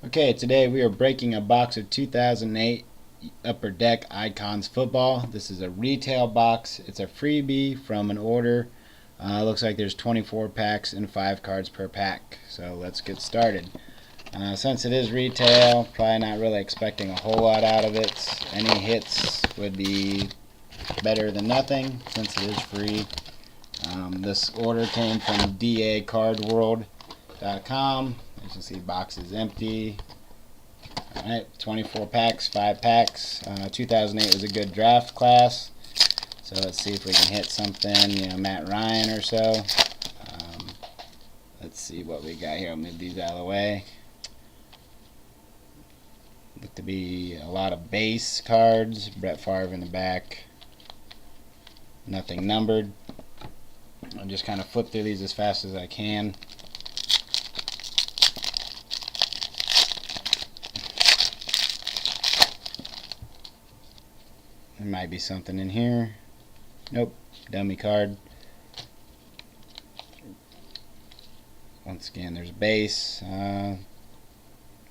Okay, today we are breaking a box of 2008 Upper Deck Icons football. This is a retail box. It's a freebie from an order. Looks like there's 24 packs and 5 cards per pack. So let's get started. Since it is retail, probably not really expecting a whole lot out of it. Any hits would be better than nothing since it is free. This order came from dacardworld.com. As you can see, box is empty. Alright, 24 packs, 5 packs. 2008 was a good draft class. So let's see if we can hit something, Matt Ryan or so. Let's see what we got here. I'll move these out of the way. Look to be a lot of base cards. Brett Favre in the back. Nothing numbered. I'll just kind of flip through these as fast as I can. There might be something in here. Nope, dummy card. Once again, there's base. The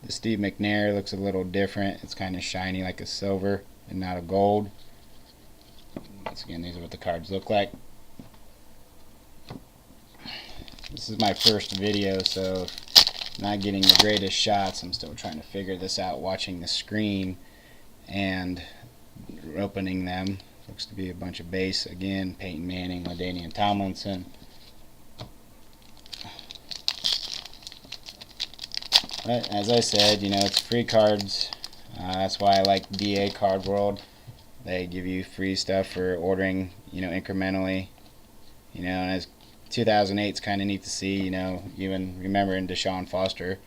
Steve McNair looks a little different. It's kind of shiny like a silver and not a gold. Once again, these are what the cards look like. This is my first video, so not getting the greatest shots. I'm still trying to figure this out watching the screen and opening them. Looks to be a bunch of base again. Peyton Manning, LaDainian Tomlinson. But as I said, it's free cards. That's why I like DA Card World. They give you free stuff for ordering, incrementally. And as 2008 is kind of neat to see, even remembering Deshaun Foster.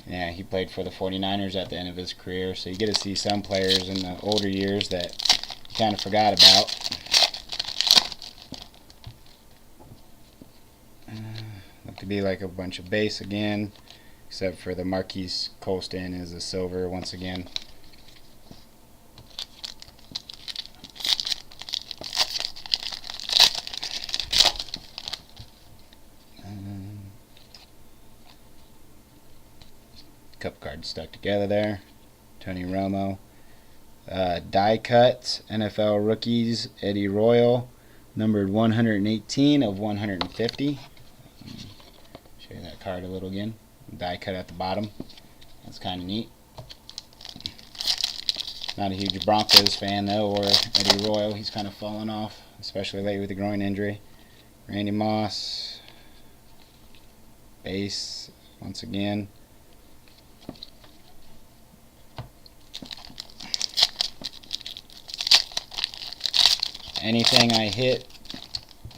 Yeah, he played for the 49ers at the end of his career, so you get to see some players in the older years that you kind of forgot about. Look to be like a bunch of base again, except for the Marquise Colston is a silver once again. Couple cards stuck together there. Tony Romo. Die cut NFL rookies. Eddie Royal, numbered 118 of 150. Show you that card a little again. Die cut at the bottom. That's kind of neat. Not a huge Broncos fan though, or Eddie Royal. He's kind of fallen off, especially lately with the groin injury. Randy Moss. Base once again. Anything I hit,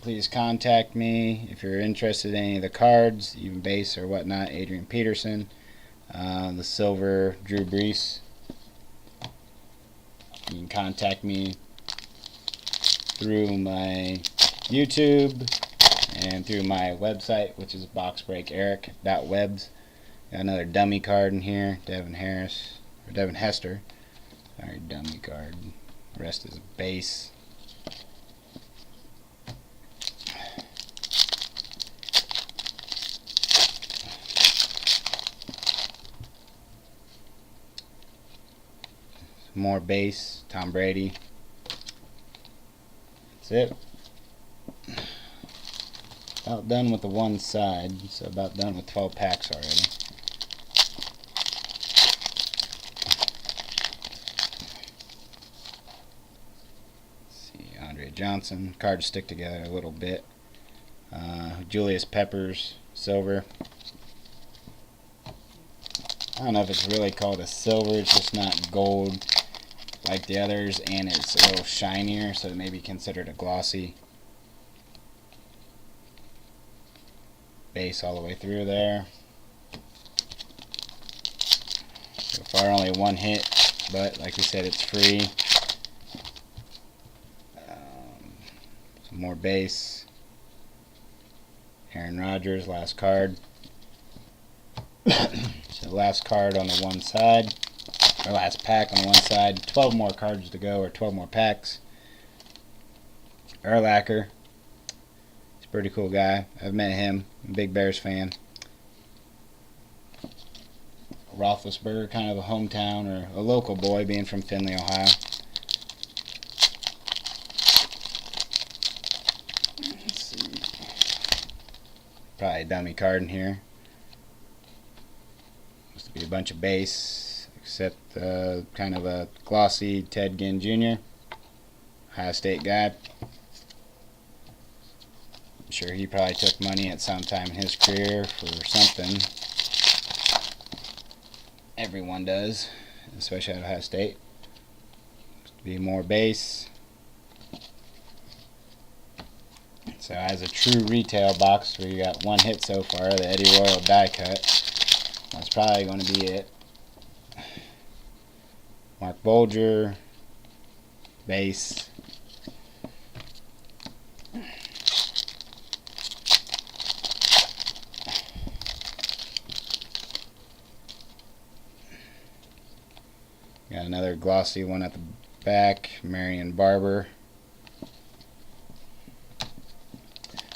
please contact me if you're interested in any of the cards, even base or whatnot. Adrian Peterson, the silver Drew Brees. You can contact me through my YouTube and through my website, which is boxbreakeric.webs. Got another dummy card in here, Devin Hester. Sorry, dummy card. The rest is base. More base, Tom Brady. That's it. About done with the one side, so about done with 12 packs already. Let's see, Andre Johnson. Cards stick together a little bit. Julius Peppers, silver. I don't know if it's really called a silver, it's just not gold like the others, and it's a little shinier, so it may be considered a glossy. Base all the way through there. So far only one hit, but like we said, it's free. Some more base. Aaron Rodgers, last card. So last card on the one side, or last pack on the one side. 12 more cards to go, or 12 more packs. Urlacher. He's a pretty cool guy. I've met him. I'm a big Bears fan. Roethlisberger, kind of a hometown or a local boy, being from Findlay, Ohio. Let's see. Probably a dummy card in here. Must be a bunch of base, except kind of a glossy Ted Ginn Jr., Ohio State guy. I'm sure he probably took money at some time in his career for something. Everyone does, especially at Ohio State. Must be more base. So as a true retail box, we got one hit so far, the Eddie Royal die cut. That's probably going to be it. Mark Bulger, base. Got another glossy one at the back, Marion Barber.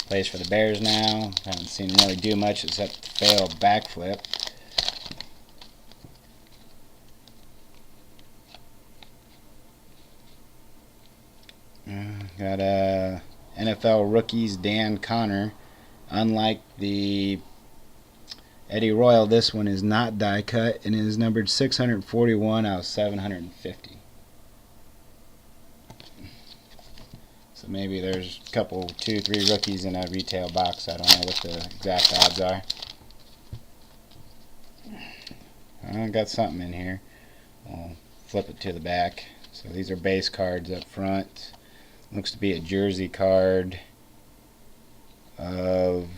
Plays for the Bears now. Haven't seen him really do much except fail backflip. Got NFL rookies Dan Connor. Unlike the Eddie Royal, this one is not die cut and is numbered 641 out of 750. So maybe there's a couple, 2, 3 rookies in a retail box. I don't know what the exact odds are. I got something in here. I'll flip it to the back. So these are base cards up front. Looks to be a jersey card of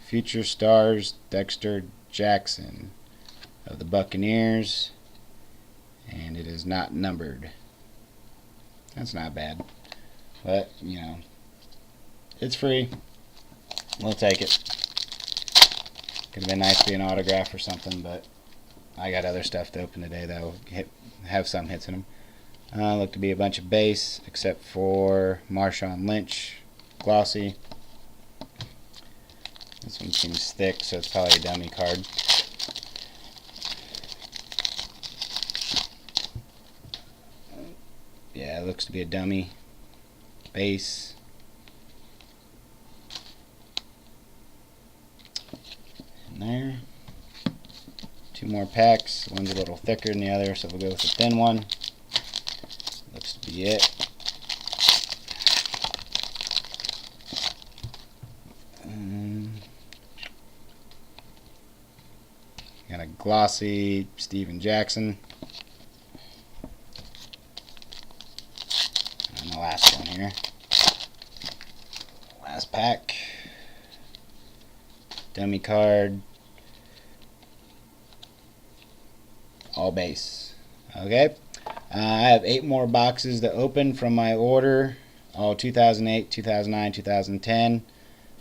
future stars Dexter Jackson of the Buccaneers, and it is not numbered. That's not bad, but you know, it's free. We'll take it. Could have been nice to be an autograph or something, but I got other stuff to open today that will have some hits in them. Look to be a bunch of base, except for Marshawn Lynch, glossy. This one seems thick, so it's probably a dummy card. Yeah, it looks to be a dummy. Base. In there. 2 more packs. One's a little thicker than the other, so we'll go with the thin one. Looks to be it. Got a glossy Steven Jackson. And the last one here. Last pack. Dummy card. All base. Okay. I have 8 more boxes to open from my order. All 2008, 2009, 2010.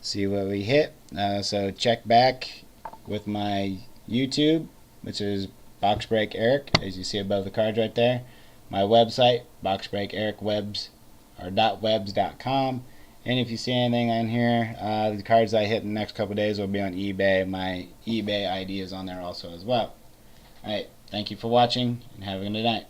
See what we hit. So check back with my YouTube, which is Box Break Eric, as you see above the cards right there. My website, boxbreakericwebs.com. And if you see anything on here, the cards I hit in the next couple of days will be on eBay. My eBay ID is on there also as well. Alright, thank you for watching, and have a good night.